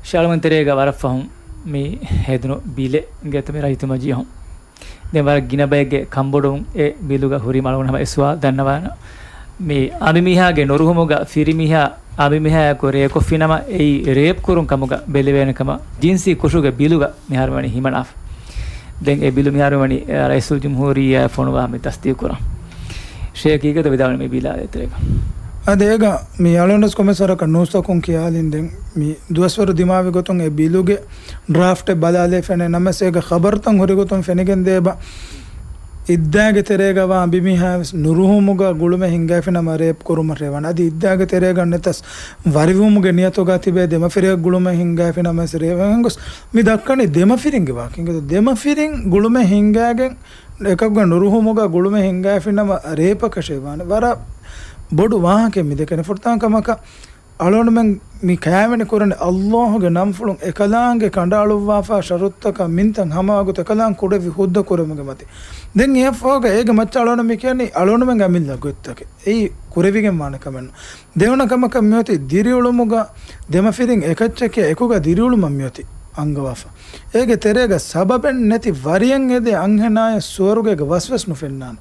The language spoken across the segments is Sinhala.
ශාලමන් තරේග වරෆහුම් මේ හෙදුණු බීලේ ගෙතම රහිතම ජීහුම් දැන් වර ගිනබයගේ කම්බොඩුන් ඒ බීලුග හුරි මලුනම එස්වා දන්නවාන මේ අමිමිහාගේ නොරුහුමුග ෆිරිමිහා අමිමිහා කොරේ කොෆිනම ඒ රේප් කුරුන් කමුග බෙලෙවෙනකම ජින්සි කුෂුගේ බීලුග මිහාරවණි හිමනාෆ් දැන් ඒ බීලු මිහාරවණි රයිසුල් ජම්හූරියා ෆොනවා මේ තස්දීක් කරා ෂේකීගද විදාන මේ බීලා දෙතරේක අදේග මේ අලොන්ඩස් කොමසරක නෝස්තකුන් කියාලින් දැන් මේ දුවස්වර දිමාවේ ගොතුන් ඒ බීලුගේ ඩ්‍රාෆ්ට් බලාලේ ෆෙන නමසේක ખબરතන් හොරි ගොතුන් ෆෙනගෙන් දේබ ඉද්දාගේ තෙරේගව අඹිමිහා නුරුහුමුග ගුළුම හින්ගාෆෙන මරේප් කුරුම රේවන අදි ඉද්දාගේ තෙරේග නතස් වරිවුමුගේ නියතෝ ගතිබේ දෙමෆිරේ ගුළුම හින්ගාෆෙන මසරේවන් ගොස් මේ දක්කනේ දෙමෆිරින්ගේ වාකින්ගද දෙමෆිරින් ගුළුම හින්ගාගෙන් එකක් නුරුහුමුග ගුළුම හින්ගාෆෙන රේපක ෂේවන වර බොඩු වාහකෙ මිදකන ෆුර්තාන්කමක අලොනමෙන් මේ කෑවෙන කරන්නේ අල්ලාහගේ නම් ෆුලුන් එකලාංගේ කණ්ඩාළුවාෆා ශරුත්තක මින්තන් හමාගුත එකලාං කුඩ විහුද්ද කරමගේ මත දැන් ඒ ෆෝග ඒක මච්ච අලොන මේ කියන්නේ අලොනමෙන් ගමිල්ලා ගොත්තක ඒ කුරවිගෙන් මානකමන දෙවනකමක මියොති දිරියුළුමුග දෙමෆිරින් එකච්චක එකුග දිරියුළුම මියොති අංගවාෆා ඒගේ තෙරේග සබබෙන් නැති වරියෙන් එදේ අංහනාය සුවරුගේ වස්වස් නුෆෙන්නාන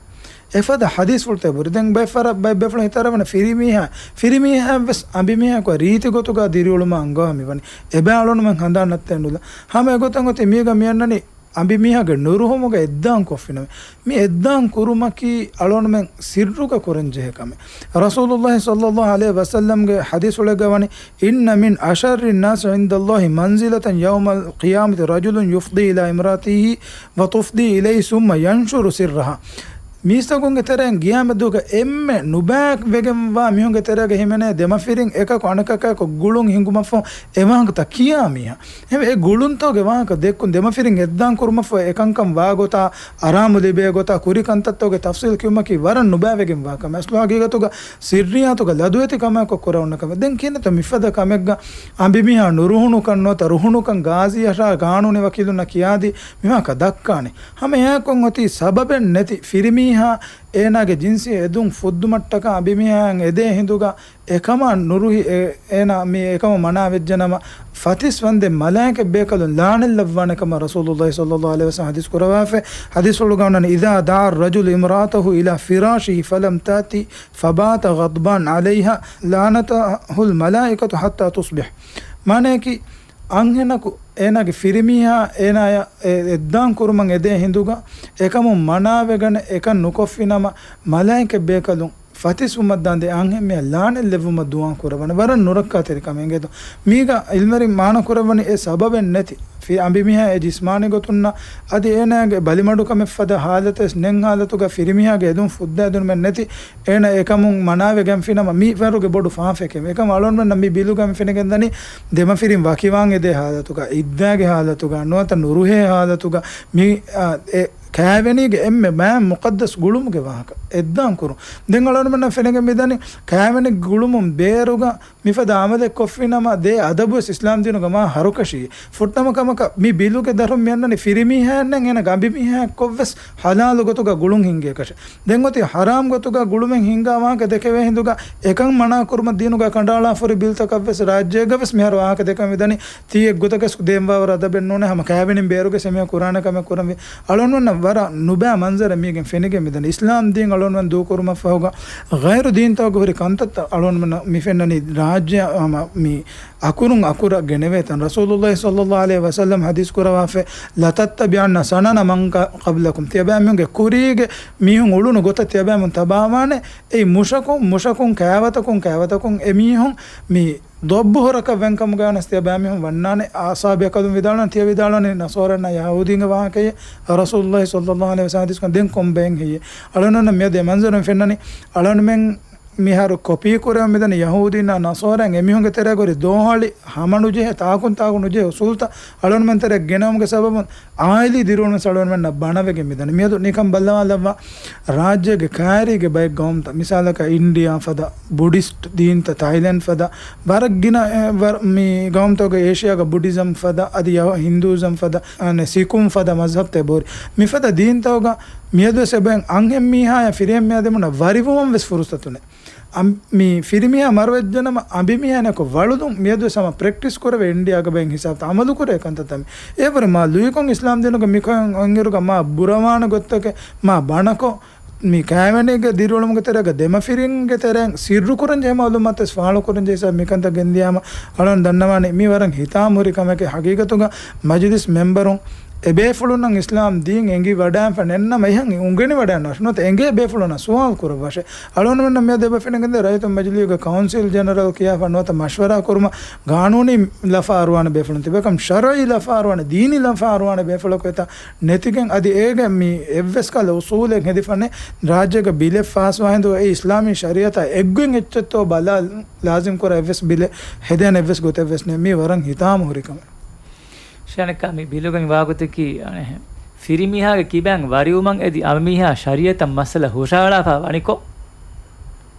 එෆද හදීස් වලට බුරිදෙන් බයිෆර බයිබෆල හිතරවන ෆිරිමිහා වස් අඹිමිහා කො රීති ගොතුගා දිරියුළුම අංගවා මිවනි එබෑලොන මං හඳන්නත් ඇන්නුලා හැම ගොතන් ගොතේ මියග මියන්නනි අඹිමිහාගේ නුරුහොමුග එද්දාන් කොෆිනම මේ එද්දාන් කුරුමකි අලොන මං සිර්රුක කොරන්ජෙකම රසූලුල්ලාහ් සල්ලල්ලාහු අලයිහි වසල්ලම්ගේ හදීස් වල ගවනි ඉන්න මින් අෂර්රි الناس عند الله منزلة يوم القيامة رجل يفضي إلى امرأته وتفضي إليه ثم ينشر سرها මීස්තකුන්ගේ තරෙන් ගියාම දුක එම්මෙ නුබෑක් වෙගෙන් වා මිහුන්ගේ තරග හිමනේ දෙමෆිරින් එක කොණකක ගුළුන් හිඟුමෆෝ එවංග ත කියා මියා එමෙ ඒ ගුළුන් තෝගේ වාක දෙක්කුන් දෙමෆිරින් එද්දාන් කුරුමෆෝ එකංකම් වා ගොතා ආරාමු දෙබේ ගොතා කුරි කන්තත්තෝගේ තෆ්සීල් කිව්මකි වරන් නුබෑ වෙගෙන් වාක මස්ලාගේ ගතුග සිර්රියාතුග ලදුවෙති කමක කොරවන්නකම දැන් කියන ත මිෆද කමෙක්ග අඹිමිහා නුරුහුණු කන්නොත රුහුණු කන් ගාසියෂා ගානුනේ වකිලුන කියාදි මිහක දක්කානේ හැම යකොන් ඔති සබබෙන් නැති ෆිරිමි ඒනාගේ ජින්සිය එදුන් ෆුද්දුමට්ටක අභිමිහාන් එදේ හිඳුගා එකම නුරුහි ඒනා මේ එකම මනා වෙජ්ජනම ෆතිස් වන්දේ මලායික බේකලුන් ලානෙල්ලවනකම රසූලුල්ලාහි සල්ලල්ලාහු අලයිහි වසල්ලම් හදීස් කරවාෆේ හදීස් වල ගානන ඉදා දා රජුල් ඉම්රාතහු ඉලා ෆිරාෂිහි ෆලම් තාති ෆබාත ගද්බාන් අලයිහා ලානතහුල් මලායිකතු හත්තා තුස්බිහ් මානේකි අංහෙනකු ඒනාගේ ෆිරිමිහා ඒනාය එද්දාන් කුරුමන් එදේ හිඳුගා එකම මනාවෙගන එක නුකොෆිනම මලායික බේකලුන් ෆතිස් උමද්දාන්දේ අංහෙ මේ ලානෙ ලෙවුම දුවන් කරවන වරන් නුරක්කා තෙරිකමෙන්ගෙද මීග ඉල්මරි මාන කරවන ඒ සබබෙන් නැති අඹිමිහා ඒ ජිස්මානෙ ගොතුන්න අදි ඒනාගේ බලිමඩුකම ෆද හාලතස් නෙන් හාලතුග ෆිරිමිහාගේ එදුන් ෆුද්දා දුන් මෙන් නැති ඒන එකමුන් මනාවෙගම් ෆිනම මී වරුගේ බොඩු ෆාෆෙකෙම එකම අලොන් මෙන් මී බිලුගම් ෆිනගෙන් දනි දෙම ෆිරිම් වකිවාන් එදේ හාලතුග ඉද්දාගේ හාලතුග නොත නුරුහේ හාලතුග මී ඒ කෑවෙනිගේ එම්මෙ මෑ මුකද්දස් ගුළුමුගේ වාහක එද්දාන් කුරු දෙන් අලොන මෙන් ෆෙනගෙන් මෙදනි කෑවෙනි ගුළුමුම් බේරුග මිෆද ආමදේ කොෆිනම දේ අදබුස් ඉස්ලාම් දිනුග මා හරුකෂී ෆුට්ටම කමක මේ බිලුගේ දරුම් යන්නනේ ෆිරිමිහාන් නම් එන ගඹිමිහා කොවස් හලාල ගොතුග ගුළුන් හින්ගේ කෂ දෙන් ඔති හරාම් ගොතුග ගුළුමෙන් හින්ගා වාහක දෙකේ හිඳුග එකන් මනා කුරුම දිනුග කණ්ඩාලා ෆොරි බිල්තකවස් රාජ්‍යගවස් මෙහර වාහක දෙකම මෙදනි තීයක් ගොතකස් දෙම්බවර අදබෙන්න ඕනේ හැම කෑවෙනින් බේරුගේ සෙමිය කුරාන කම කුරම අලොන් වන්න වර නුබෑ මන්සර මියගෙන් ෆෙනගෙන් මෙදන ඉස්ලාම් දීන් අලොන් වන් දෝ කුරුම ෆහුග ගෛරු දීන් තව ගොරි කන්තත් අලොන් මන මිෆෙන්නනි රාජ්‍ය මේ අකුරුන් අකුර ගෙනවෙතන් රසූලුල්ලාහි සල්ලල්ලාහු අලයිහි වසල්ලම් හදීස් කරවාෆේ ලතත්තබියන්න සනන මං قبلكم තියබෑමුගේ කුරීගේ මිහුන් උළුණු ගොත තියබෑමුන් තබාමානේ ඒ මුෂකුන් කෑවතකුන් එමිහුන් මේ දොබ්බු හොරක වෙන්කම ගානස් තියබෑමිහුන් වන්නානේ ආසාබය කදුම් විදාලන තිය විදාලනේ නසෝරන යහූදීන්ගේ වාහකයේ රසූලුල්ලාහි සල්ලල්ලාහු අලයිහි වසල්ලම් හදීස් කන් දෙන් කොම්බෙන් හියේ අලනන මෙ දෙ මන්සරන් ෆෙන්නනි අලන මෙන් මිහාරු කොපී කරම මෙදන යහූදීන නසෝරන් එමිහුන්ගේ තෙරගොරි දෝහලි හමනුජේ තාකුනුජේ උසුල්ත අලොන් මෙන්තර ගෙනම්ගේ සබබන් ආයිලි දිරුණ සලොන් මෙන්න බණවෙගේ මෙදන මියදු නිකම් බල්ලවලව රාජ්‍යගේ කාරිගේ බයි ගොම්ත මිසාලක ඉන්දියා ෆද බුද්දිස්ට් දීන්ත තායිලන්ඩ් ෆද බරගින මේ ගොම්තෝගේ ඒෂියාගේ බුද්දිසම් ෆද අදි හින්දුයිසම් ෆද අනේ සිකුම් ෆද මස්හබ් තෙබෝරි මිෆද දීන්තෝගා මියදු සෙබෙන් අංහෙම් මීහාය ෆිරියම් මියදෙමුන වරිවුම් වෙස් ෆුරුස්තතුනේ mi firimiya marwejjanama ambimiya ko waludum miedu sama practice korave india ga ben hisab amalu kore kantatami evare ma luikon islam denuga mikon ongeruga ma buramana gottake ma banako mi kෑමනේක දිරුවලමක තරක දෙම ෆිරින්ගේ තරෙන් සිරු කරන් ජේ මාලු මත ස්වාල කරන් ජේසා මිකන්ත ගෙන්දියාම අලන් දන්නවානේ මේ වරන් හිතාමුරි කමක හගීගතුග මජ්ලිස් මෙම්බරුන් එබේ ෆුලුනන් ඉස්ලාම් දීන් එංගි වඩාම් ෆනෙන්න මයන් උංගෙනි වඩාම් නස්නොත එංගේ බේ ෆුලුන සුවාල් කර වශ අලොන මෙන්න මේ දෙබ ෆෙනගෙන්ද රයිත මජ්ලියක කවුන්සිල් ජනරල් කියා ෆනොත මෂවරා කරුම ගානූනි ලෆාරවාන බේ ෆුලුන තිබකම් ශරයි ලෆාරවාන දීනි ලෆාරවාන බේ ෆුලක වෙත නැතිගෙන් අදි ඒග මි එවස් කල උසූලෙන් හෙදිෆන්නේ රාජ්‍යක බිලෙ ෆාස් වහින්දෝ ඒ ඉස්ලාමී ශරියත එග්ගෙන් එච්චතෝ බලා ලාසිම් කර එවස් බිලෙ හෙදෙන එවස් ගොත එවස් නේ මේ වරන් හිතාමුරි කම ශනකමි බිලුගන් වාගතකි ෆිරිමිහාගේ කිබෑන් වරියුමන් එදි අමිහා ශරියත මසල හොෂාලාපා අනිකෝ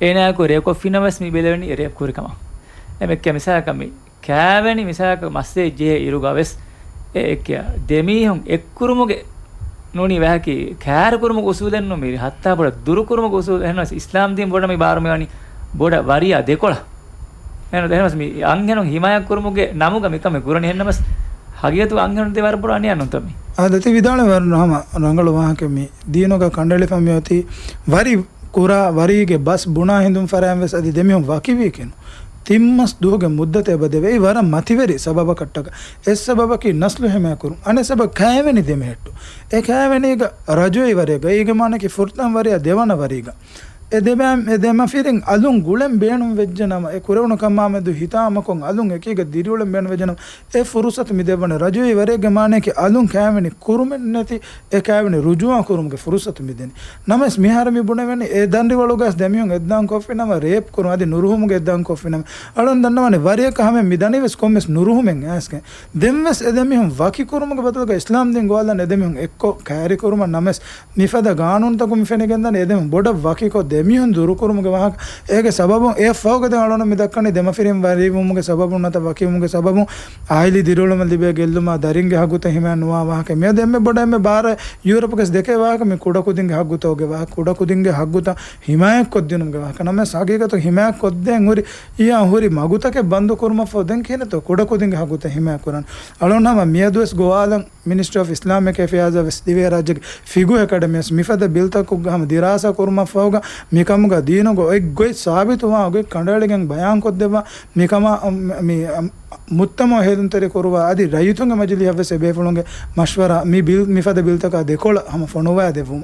එනාකෝ රේකෝ ෆිනවස් මි බෙලෙවනි රේප් කුරිකම එමෙක් මිසාකමි කෑවැනි මිසාක මස්සේ ජේ ඉරුගවස් ඒකිය දෙමීහුන් එක්කුරුමුගේ නෝනි වැහකි කෑර කුරුමුග උසූලෙන්නු මිරි හත්තා බොඩ දුරු කුරුමුග උසූල එනවස් ඉස්ලාම් දීම් බොඩ මි බාරමෙවනි බොඩ වරියා දෙකොළ එනද එනවස් මි අංගෙනුන් හිමායක් කුරුමුගේ නමුග මිකම කුරණි හෙන්නමස් හගියතු අංගන දෙවර පුරාණි යන්නොතමි ආදති විදාන වරනහම රංගල වාහකෙමි දීනෝග කණ්ඩලි ෆමියති වරි කුරා වරිගේ බස් බුණා හිඳුම් ෆරෑම් වෙස් අදි දෙමියොම් වකිවි කෙනු තිම්මස් දුවගේ මුද්දතේ බදෙවේ වර මතිවරි සබබ කට්ටක එස් සබබ කි නස්ලු හැම කරු අනේ සබ කෑවෙනි දෙමෙට්ටු ඒ කෑවෙනිග රජොයි වරේග ඊග මානකි ෆුර්තම් වරියා දෙවන වරිග එදෙබෑම් එදෙම ෆිරින් අලුන් ගුලෙන් බේනුම් වෙජ්ජනම ඒ කුරවණු කම්මාමෙදු හිතාමකොන් අලුන් එකීග දිරිවලෙන් බේන වෙජ්ජනම ඒ ෆුරුසත් මිදෙවන රජුයි වරේගේ මානේකි අලුන් කෑවෙනි කුරුමෙන් නැති ඒ කෑවෙනි රුජුවා කුරුමගේ ෆුරුසත් මිදෙනි නමස් මිහාරමි බුණෙවෙනි ඒ දණ්ඩි වලුගස් දෙමියොන් එද්දාන් කොෆිනම රේප් කුරු අදි නුරුහුමුගේ එද්දාන් කොෆිනම අලුන් දන්නවනේ වරියක හැම මිදණි වෙස් කොම්මස් නුරුහුමෙන් ඇස්කේ දෙම්වස් එදෙමියොන් වකි කුරුමගේ බතලක ඉස්ලාම් දෙන් ගෝල්ලන් එදෙමියොන් එක්කෝ කෑරි කුරුම නමස් මිෆද ගානුන් තකුම් ෆෙනෙගෙන් දන එදෙම බොඩ වකි කො දෙමියොන් දුරු කුරුමුගේ වහක ඒගේ සබබුන් ඒ ෆෝගද අලොන මිදක්කනේ දෙම ෆිරිම් වරිමුගේ සබබුන් නැත වකිමුගේ සබබුන් ආයිලි දිරුලම ලිබේ ගෙල්ලුමා දරින්ගේ හගුත හිමන් නුවා වහක මේ දෙම්මේ බොඩ එම්මේ බාර යුරෝපකස් දෙකේ වහක මේ කුඩ කුදින්ගේ හගුතෝගේ වහ කුඩ කුදින්ගේ හගුත හිමයක් කොද්දිනුම්ගේ වහක නම සාගේගත හිමයක් කොද්දෙන් හොරි ඊයා හොරි මගුතකේ බන්දු කුරුම ෆොදෙන් කියනතෝ කුඩ කුදින්ගේ හගුත හිමයක් කරන් අලොනම මියදුස් ගෝවාලන් මිනිස්ට්‍රි ඔෆ් ඉස්ලාමික් අෆෙයර්ස් ඔෆ් දිවේ රාජ්‍ය ෆිගු අකාඩමිස් මිෆද බිල්තකු ගහම දිරාසා කුරුම ෆෝග මිකම දීනග එක් ගොයි සාබිතුවා ඔගේ කණ්ඩායමෙන් බයන් කොද්දෙවා මිකම මේ මුත්තම හේතුන්තර කරුවා আদি රයිතුන්ගේ මජලිය හවසේ බේෆලුන්ගේ මෂවරා මි බිල් මිෆද බිල්තක දෙකොළ හම ෆොනෝවා දෙවුම